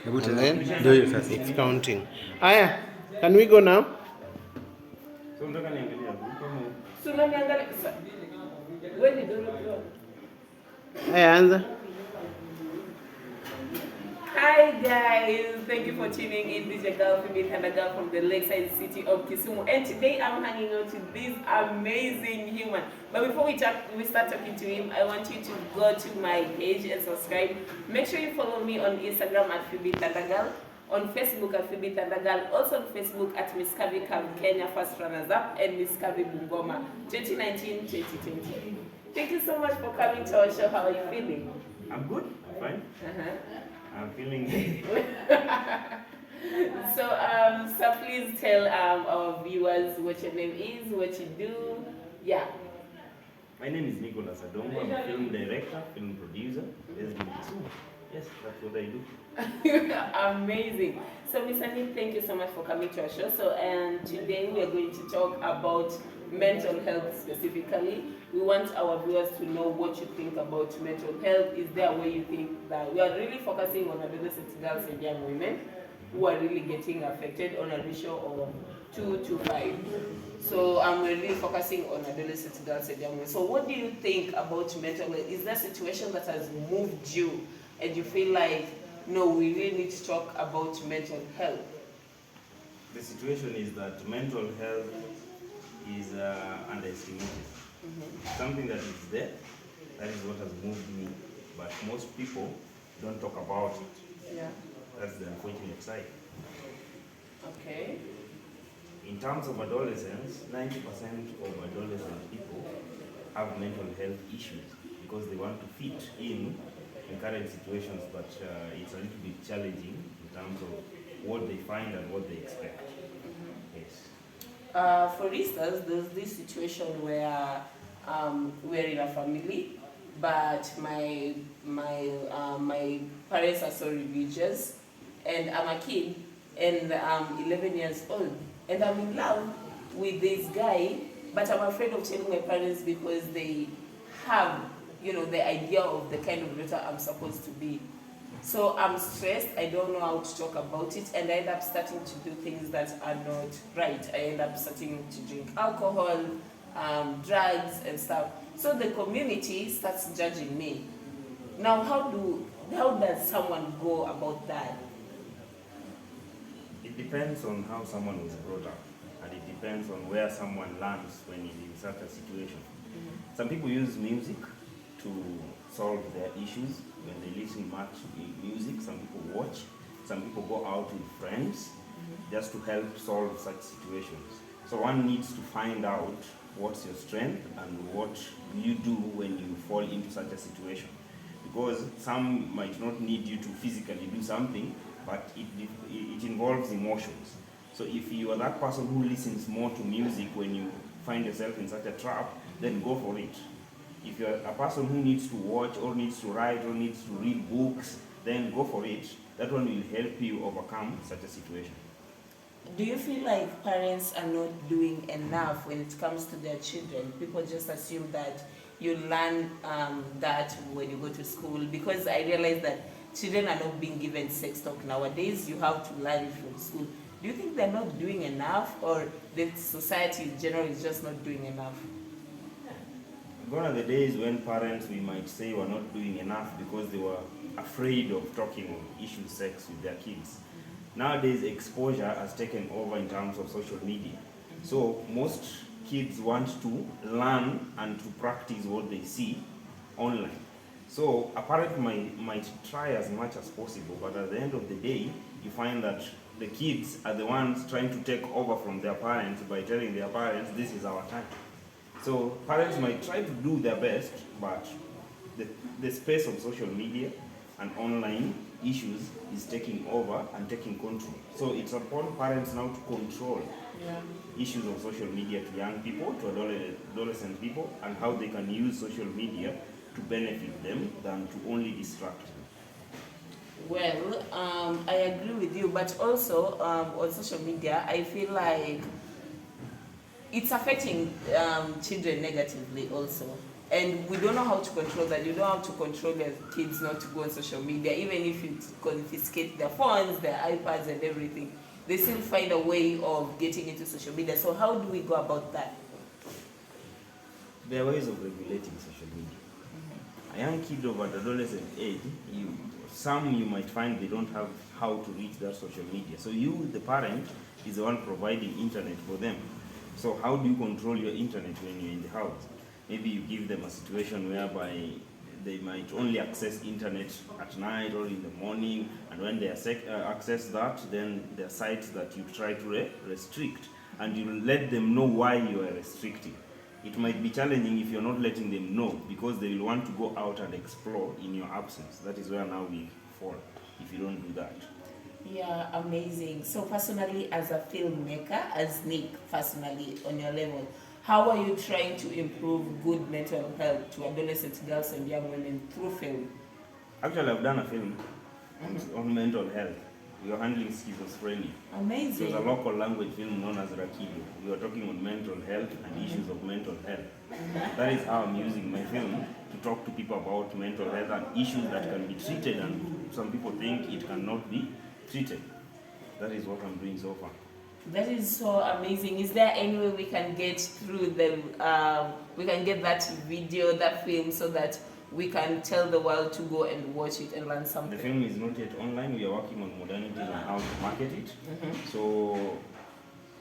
And then do it as it's counting. Aya, can we go now? Aya, anza. Hi guys, thank you for tuning in. This is your girl Phoebe Thundertalk from the lakeside city of Kisumu, and today I'm hanging out with this amazing human. But before we start talking to him, I want you to go to my page and subscribe. Make sure you follow me on Instagram at Phoebe Thundertalk, on Facebook at Phoebe Thundertalk, also on Facebook at Miss Kavi Kenya First Runners Up and Miss Kavi Bungoma 2019-2020. Thank you so much for coming to our show. How are you feeling? I'm good. I'm fine. I'm feeling So please tell our viewers what your name is, what you do. Yeah. My name is Nicholas Adongo. I'm a film director, film producer, based in Kisumu. Yes, that's what I do. Amazing. So, Miss Annie, thank you so much for coming to our show. So, and today we are going to talk about mental health specifically. We want our viewers to know what you think about mental health. Is there a way you think that we are really focusing on adolescent girls and young women who are really getting affected on a ratio of 2 to 5? So we're really focusing on adolescent girls and young women. So what do you think about mental health? Is there a situation that has moved you and you feel like, no, we really need to talk about mental health? The situation is that mental health is underestimated. Something that is there, that is what has moved me. But most people don't talk about it. Yeah. That's the unfortunate side. Okay. In terms of adolescents, 90% of adolescent people have mental health issues because they want to fit in current situations, but it's a little bit challenging in terms of what they find and what they expect. Yes. For instance, there's this situation where we're in a family, but my parents are so religious, and I'm a kid, and I'm 11 years old, and I'm in love with this guy, but I'm afraid of telling my parents because they have, the idea of the kind of daughter I'm supposed to be. So I'm stressed, I don't know how to talk about it, and I end up starting to do things that are not right. I end up starting to drink alcohol, drugs and stuff. So the community starts judging me. Now how does someone go about that? It depends on how someone was brought up, and it depends on where someone lands when he's in such a situation. Some people use music to solve their issues when they listen much to music. Some people watch, some people go out with friends just to help solve such situations. So one needs to find out what's your strength and what you do when you fall into such a situation. Because some might not need you to physically do something, but it involves emotions. So if you are that person who listens more to music when you find yourself in such a trap, then go for it. If you're a person who needs to watch or needs to write or needs to read books, then go for it. That one will help you overcome such a situation. Do you feel like parents are not doing enough when it comes to their children? People just assume that you learn that when you go to school, because I realize that children are not being given sex talk nowadays. You have to learn it from school. Do you think they're not doing enough, or the society in general is just not doing enough? Gone are the days when parents, we might say, were not doing enough because they were afraid of talking of issue sex with their kids. Nowadays, exposure has taken over in terms of social media. So most kids want to learn and to practice what they see online. So a parent might try as much as possible, but at the end of the day, you find that the kids are the ones trying to take over from their parents by telling their parents, this is our time. So parents might try to do their best, but the space of social media and online issues is taking over and taking control. So it's upon parents now to control issues of social media to young people, to adolescent people, and how they can use social media to benefit them than to only distract them. Well, I agree with you, but also on social media, I feel like it's affecting children negatively also. And we don't know how to control that. You don't have to control your kids not to go on social media, even if you confiscate their phones, their iPads and everything. They still find a way of getting into social media. So how do we go about that? There are ways of regulating social media. A young kid of an adolescent age, some you might find they don't have how to reach that social media. So you, the parent, is the one providing internet for them. So how do you control your internet when you're in the house? Maybe you give them a situation whereby they might only access internet at night or in the morning, and when they access that, then there are sites that you try to restrict, and you let them know why you are restricting. It might be challenging if you're not letting them know, because they will want to go out and explore in your absence. That is where now we fall, if you don't do that. Yeah, amazing. So personally, as a filmmaker, as Nick, personally, on your level, how are you trying to improve good mental health to adolescent girls and young women through film? Actually, I've done a film on mental health. We were handling schizophrenia. Amazing. It was a local language film known as Rakido. We were talking on mental health and issues of mental health. That is how I'm using my film to talk to people about mental health and issues that can be treated, and some people think it cannot be treated. That is what I'm doing so far. That is so amazing. Is there any way we can get through we can get that video, that film, so that we can tell the world to go and watch it and learn something? The film is not yet online. We are working on modalities on how to market it. So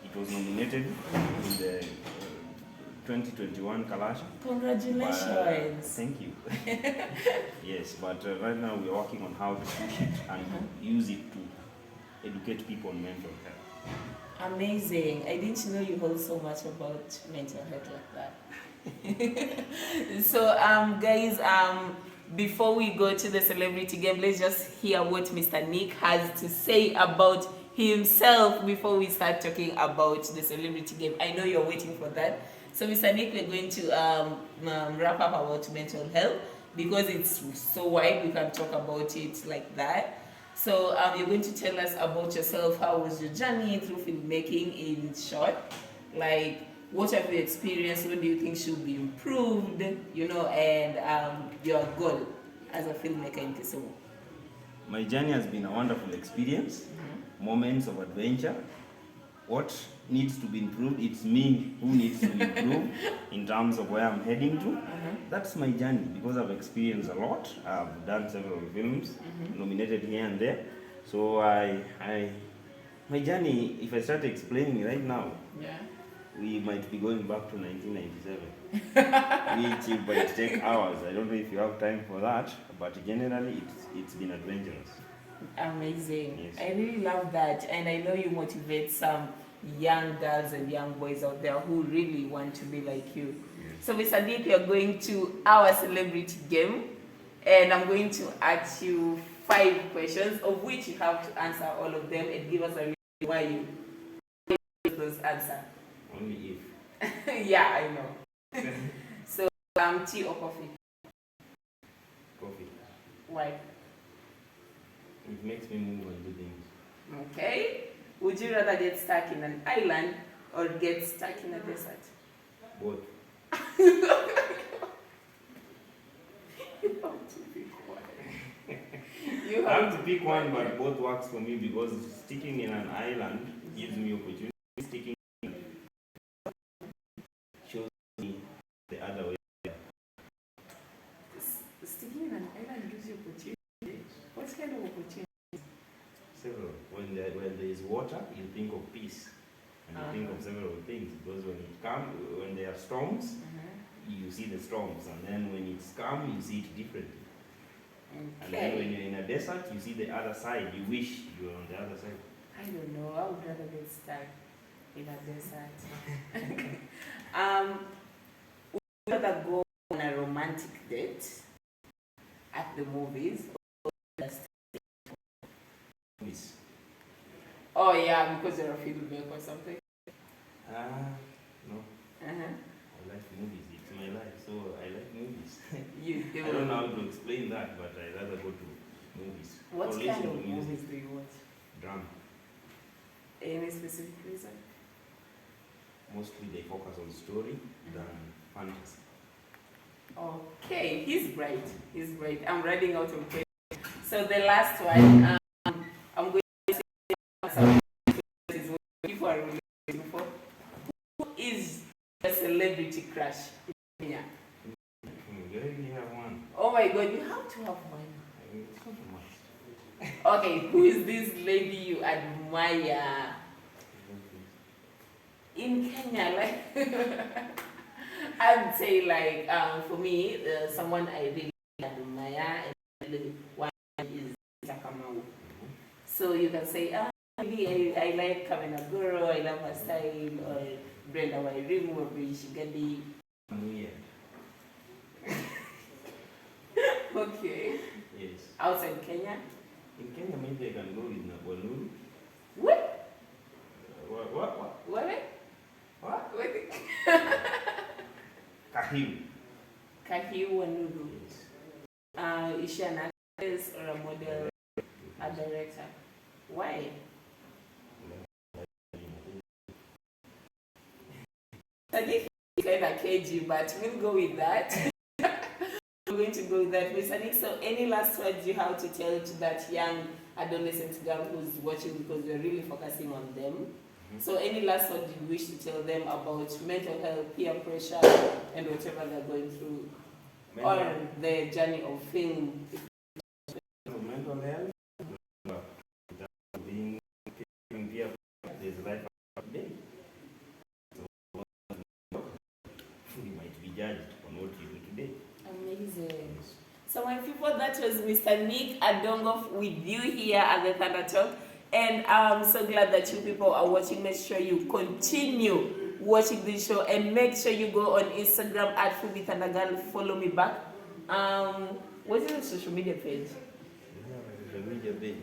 it was nominated in the 2021 Kalasha. Congratulations. Thank you. Yes, but right now we are working on how to push it and use it to educate people on mental health. Amazing. I didn't know you hold so much about mental health like that. So guys, before we go to the celebrity game, let's just hear what Mr. Nick has to say about himself before we start talking about the celebrity game. I know you're waiting for that. So Mr. Nick, we're going to wrap up about mental health, because it's so wide, we can talk about it like that. So you're going to tell us about yourself. How was your journey through filmmaking in short? Like, what have you experienced? What do you think should be improved? You know, and your goal as a filmmaker in Kisumu. My journey has been a wonderful experience, moments of adventure. What needs to be improved? It's me who needs to improve in terms of where I'm heading to. That's my journey, because I've experienced a lot. I've done several films, nominated here and there. So my journey, if I start explaining right now, we might be going back to 1997, which might take hours. I don't know if you have time for that, but generally it's been adventurous. Amazing. Yes. I really love that, and I know you motivate some young girls and young boys out there who really want to be like you. Yes. So Mr. Deep, you're going to our celebrity game, and I'm going to ask you 5 questions, of which you have to answer all of them and give us a reason why you give those answers. Only if. Yeah, I know. So tea or coffee? Coffee. Why? It makes me move and do things. Okay. Would you rather get stuck in an island or get stuck in a desert? Both. You have to pick one. You I have to pick one, but both works for me, because sticking in an island gives me opportunity. Sticking shows me the other way. Sticking in an island gives you opportunity. What kind of opportunity? Several. When there is water, you think of peace, and you think of several things. Because when there are storms, you see the storms, and then when it's calm, you see it differently. Okay. And then when you're in a desert, you see the other side. You wish you were on the other side. I don't know. I would rather get stuck in a desert. Would you rather go on a romantic date at the movies or just... Peace. Oh yeah, because you're a filmmaker or something. No. I like movies. It's my life, so I like movies. You do. I don't know how to explain that, but I rather go to movies. What Or kind listen of to music. movies do you watch? Drama. Any specific reason? Mostly they focus on story than fantasy. Okay, he's right. He's right. I'm running out of questions. So the last one, I'm going to say something is what people are really waiting for. Who is a celebrity crush in Kenya? You already have one. Oh my God, you have to have one. It's not a must. Okay, who is this lady you admire in Kenya? Like, I'd say like for me, someone I really admire and really one is Takamau. So you can say, maybe I like Kamena Guru, I love her style, or Brenda Wairimu, or Brishigadi. Yeah. Okay. Yes. Outside Kenya? In Kenya, maybe I can go with Naboluru. What? What? What? What? What? Kahiu. Kahiu Wanudu. Yes. Is she an actress or a model, a director? Why? I think it's kind of cagey, but we'll go with that. We're going to go with that. Miss Anik, so any last words you have to tell to that young adolescent girl who's watching, because we're really focusing on them? Mm-hmm. So any last words you wish to tell them about mental health, peer pressure, and whatever they're going through, or the journey of film? Mental health, being peer pressure, there's life after death. You might be judged on what you do today. Amazing. So my people, that was Mr. Nick Adongo with you here at the Thunder Talk. And I'm so glad that you people are watching. Make sure you continue watching this show and make sure you go on Instagram at Phoebe Thundergirl. Follow me back. What is your social media page? Social media page.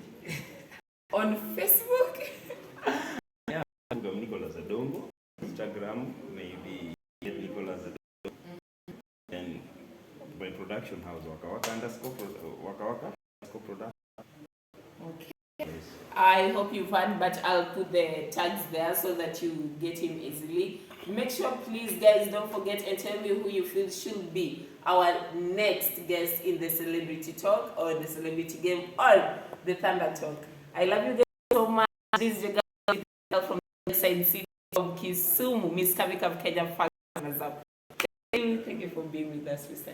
On Facebook? Yeah, Nicholas Adongo. Instagram, maybe Nicholas Adongo. And my production house, Waka production. Okay. Yes. I hope you've heard, but I'll put the tags there so that you get him easily. Make sure, please, guys, don't forget and tell me who you feel should be our next guest in the Celebrity Talk or the Celebrity Game or the Thunder Talk. I love you guys so much. This is your girl from the side city of Kisumu, Miss Kavika of Kenya. Thank you for being with us, Mr.